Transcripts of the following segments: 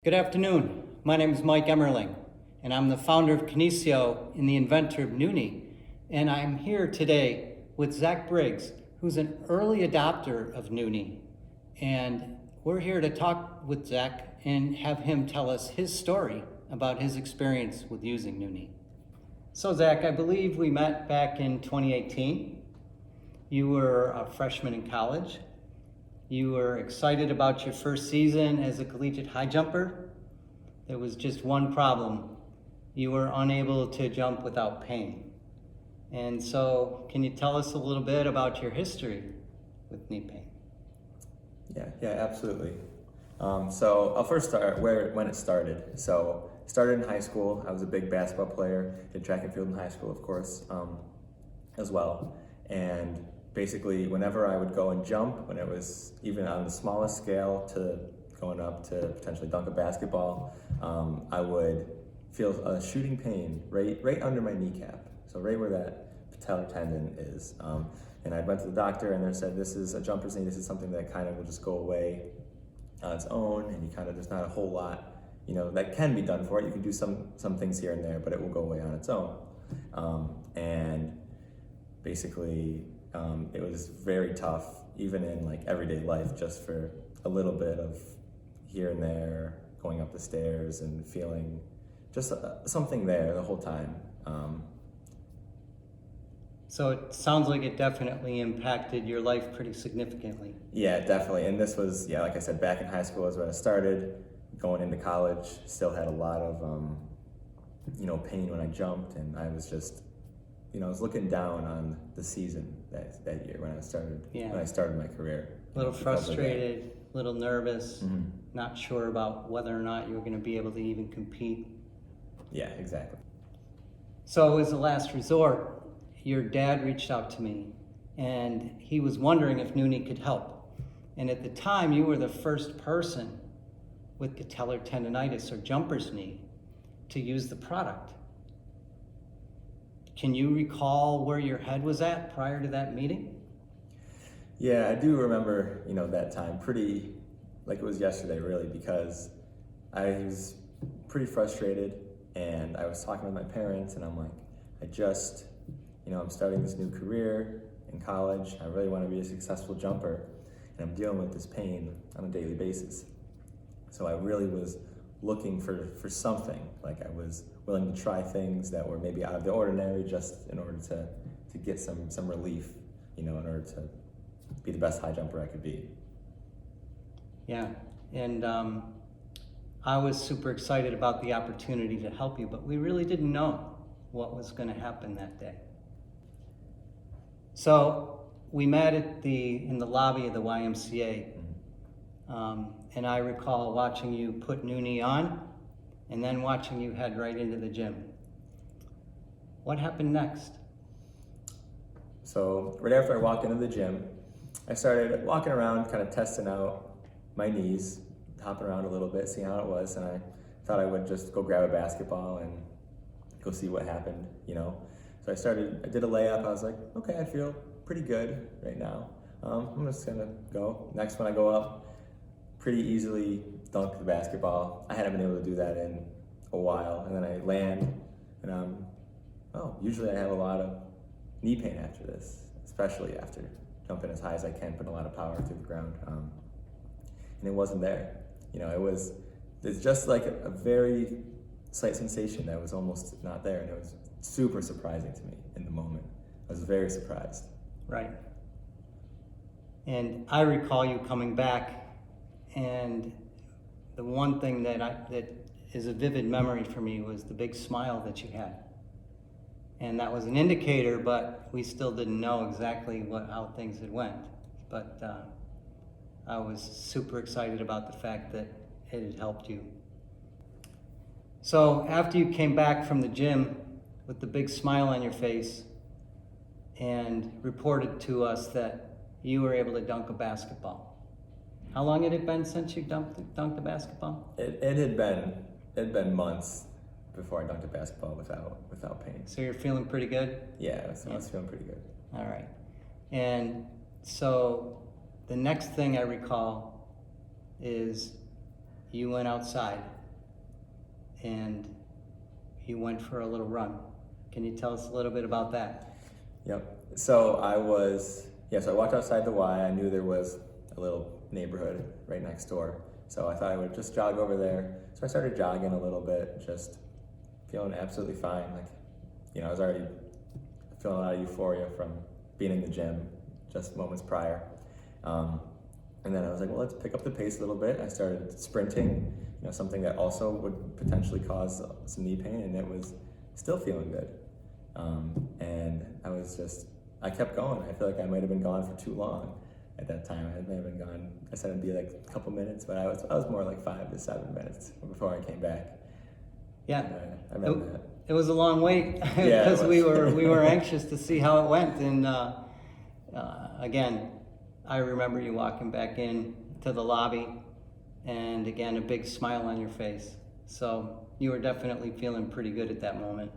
Good afternoon. My name is Mike Emmerling, and I'm the founder of K-Neesio and the inventor of Noonie. And I'm here today with Zach Briggs, who's an early adopter of Noonie. And we're here to talk with Zach and have him tell us his story about his experience with using Noonie. So Zach, I believe we met back in 2018. You were a freshman in college. You were excited about your first season as a collegiate high jumper. There was just one problem. You were unable to jump without pain. And so, can you tell us a little bit about your history with knee pain? Yeah, absolutely. So I'll first start when it started. So it started in high school. I was a big basketball player, did track and field in high school, of course, as well. And basically, whenever I would go and jump, when it was even on the smallest scale to going up to potentially dunk a basketball, I would feel a shooting pain right under my kneecap. So right where that patellar tendon is. And I went to the doctor and they said, this is a jumper's knee. This is something that kind of will just go away on its own. And you kind of, there's not a whole lot, that can be done for it. You can do some things here and there, but it will go away on its own. And basically, it was very tough, even in like everyday life, just for a little bit of here and there, going up the stairs and feeling just something there the whole time. So it sounds like it definitely impacted your life pretty significantly. Yeah, definitely. And this was, like I said, back in high school is where I started. Going into college, still had a lot of, pain when I jumped, and I was just, I was looking down on the season that year when I started my career. A little frustrated, a little nervous, not sure about whether or not you were going to be able to even compete. Yeah, exactly. So as a last resort, your dad reached out to me and he was wondering if Noonie could help. And at the time, you were the first person with patellar tendonitis or jumper's knee to use the product. Can you recall where your head was at prior to that meeting? Yeah, I do remember, that time pretty like it was yesterday, really, because I was pretty frustrated and I was talking with my parents and I'm like, I'm starting this new career in college. I really want to be a successful jumper and I'm dealing with this pain on a daily basis. So I really was looking for something. Like I was willing to try things that were maybe out of the ordinary just in order to get some relief, in order to be the best high jumper I could be. Yeah, and I was super excited about the opportunity to help you, but we really didn't know what was going to happen that day. So we met in the lobby of the YMCA, and I recall watching you put Noonie on and then watching you head right into the gym. What happened next? So right after I walked into the gym, I started walking around, kind of testing out my knees, hopping around a little bit, seeing how it was, and I thought I would just go grab a basketball and go see what happened, So I did a layup. I was like, okay, I feel pretty good right now. I'm just gonna go. Next one I go up, pretty easily dunk the basketball. I hadn't been able to do that in a while, and then I land, and usually I have a lot of knee pain after this, especially after jumping as high as I can, putting a lot of power through the ground, and it wasn't there. It's just like a very slight sensation that was almost not there, and it was super surprising to me in the moment. I was very surprised. Right. And I recall you coming back, and the one thing that is a vivid memory for me was the big smile that you had. And that was an indicator, but we still didn't know exactly how things had went. But I was super excited about the fact that it had helped you. So after you came back from the gym with the big smile on your face and reported to us that you were able to dunk a basketball, how long had it been since you dunked a basketball? It had been months before I dunked a basketball without pain. So you're feeling pretty good? Yeah, I was feeling pretty good. All right. And so the next thing I recall is you went outside and you went for a little run. Can you tell us a little bit about that? Yep. So I walked outside the Y. I knew there was a little neighborhood right next door. So I thought I would just jog over there. So I started jogging a little bit, just feeling absolutely fine. I was already feeling a lot of euphoria from being in the gym just moments prior. And then I was like, well, let's pick up the pace a little bit. I started sprinting, something that also would potentially cause some knee pain, and it was still feeling good. And I kept going. I feel like I might have been gone for too long at that time. I may have been gone, I said it'd be like a couple minutes, but I was more like 5 to 7 minutes before I came back. Yeah, I remember that. It was a long wait Yeah, because we were anxious to see how it went. And again, I remember you walking back in to the lobby, and again, a big smile on your face. So you were definitely feeling pretty good at that moment.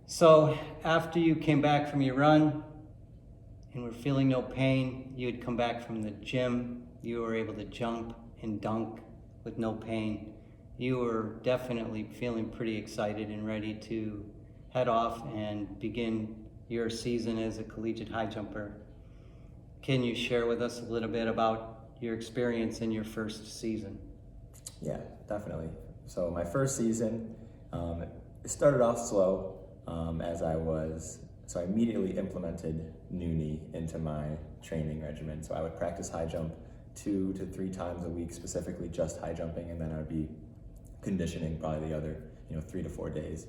So after you came back from your run and were feeling no pain, you had come back from the gym, you were able to jump and dunk with no pain. You were definitely feeling pretty excited and ready to head off and begin your season as a collegiate high jumper. Can you share with us a little bit about your experience in your first season? Yeah, definitely. So my first season, it started off slow so I immediately implemented Noonie into my training regimen. So I would practice high jump 2 to 3 times a week, specifically just high jumping, and then I would be conditioning probably the other 3 to 4 days.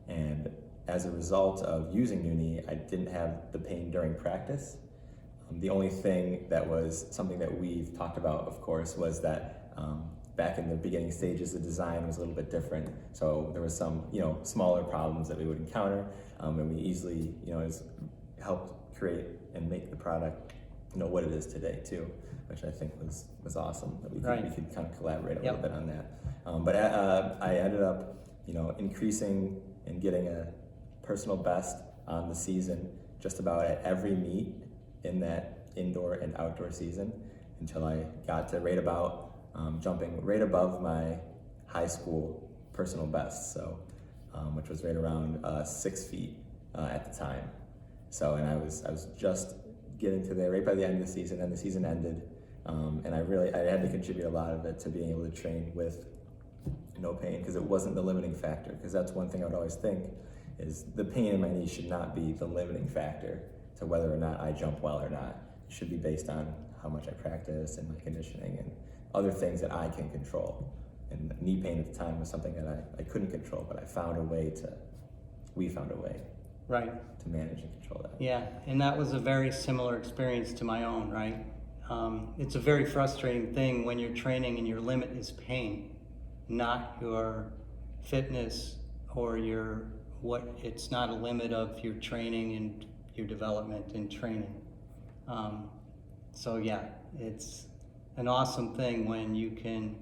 And as a result of using Noonie, I didn't have the pain during practice. The only thing that was something that we've talked about, of course, was that back in the beginning stages, the design was a little bit different. So there was some, smaller problems that we would encounter, and we easily, helped create and make the product, what it is today too, which I think was awesome that we could kind of collaborate a little bit on that. But I ended up, increasing and getting a personal best on the season just about at every meet in that indoor and outdoor season until I got to right about jumping right above my high school personal best, so which was right around 6 feet at the time. So, and I was just getting to there right by the end of the season, and the season ended, and I had to contribute a lot of it to being able to train with no pain, because it wasn't the limiting factor. Because that's one thing I would always think is the pain in my knee should not be the limiting factor to whether or not I jump well or not. It should be based on how much I practice and my conditioning and other things that I can control. And knee pain at the time was something that I couldn't control, but we found a way to manage and control that. Yeah, and that was a very similar experience to my own, right? It's a very frustrating thing when you're training and your limit is pain, not your fitness or it's not a limit of your training and your development and training. So yeah, it's an awesome thing when you can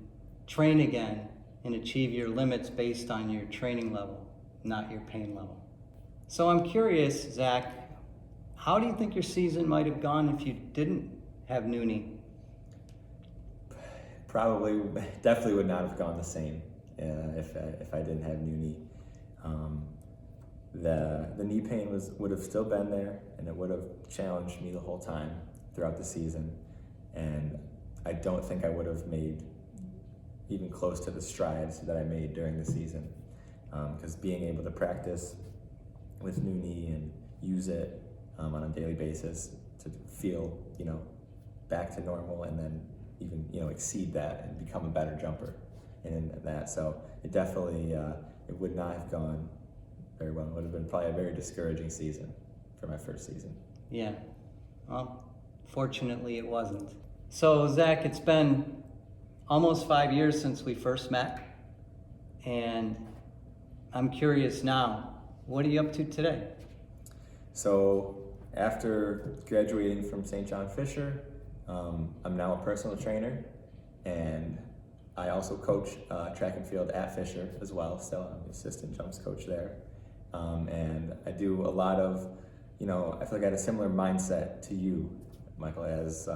train again and achieve your limits based on your training level, not your pain level. So I'm curious, Zach, how do you think your season might have gone if you didn't have Noonie? Definitely would not have gone the same if I didn't have Noonie. The knee pain would have still been there, and it would have challenged me the whole time throughout the season. And I don't think I would have made even close to the strides that I made during the season. Because being able to practice with Noonie and use it on a daily basis to feel, back to normal, and then even, exceed that and become a better jumper in that. So it definitely, it would not have gone very well. It would have been probably a very discouraging season for my first season. Yeah, well, fortunately it wasn't. So Zach, it's been almost 5 years since we first met, and I'm curious now, what are you up to today? So after graduating from St. John Fisher, I'm now a personal trainer, and I also coach track and field at Fisher as well. Still, I'm the assistant jumps coach there. And I do a lot of, I feel like I had a similar mindset to you, Michael, as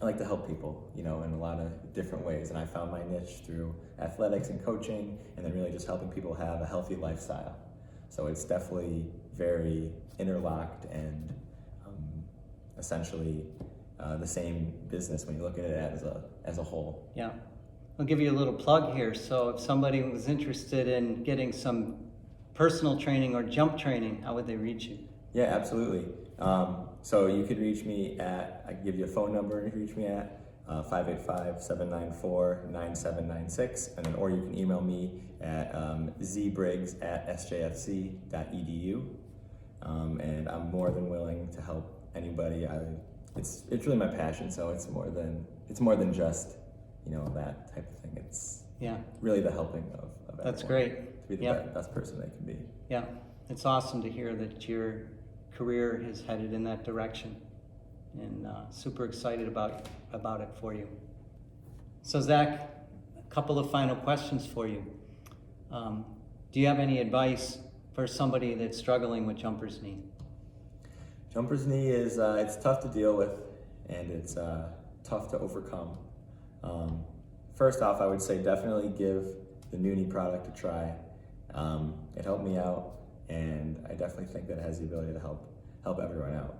I like to help people, in a lot of different ways. And I found my niche through athletics and coaching, and then really just helping people have a healthy lifestyle. So it's definitely very interlocked and essentially the same business when you look at it as a whole. Yeah. I'll give you a little plug here. So if somebody was interested in getting some personal training or jump training, how would they reach you? Yeah, absolutely. So you could reach me I can give you a phone number to reach me at 585-794-9796, and then or you can email me at zbriggs@sjfc.edu, and I'm more than willing to help anybody. It's really my passion, so it's more than just that type of thing. It's really the helping of That's everyone great. to be the best person they can be. Yeah, it's awesome to hear that your career is headed in that direction, and super excited about it for you. So Zach, a couple of final questions for you. Do you have any advice for somebody that's struggling with jumper's knee? Jumper's knee is it's tough to deal with, and it's tough to overcome. First off, I would say definitely give the Noonie product a try. It helped me out, and I definitely think that it has the ability to help everyone out.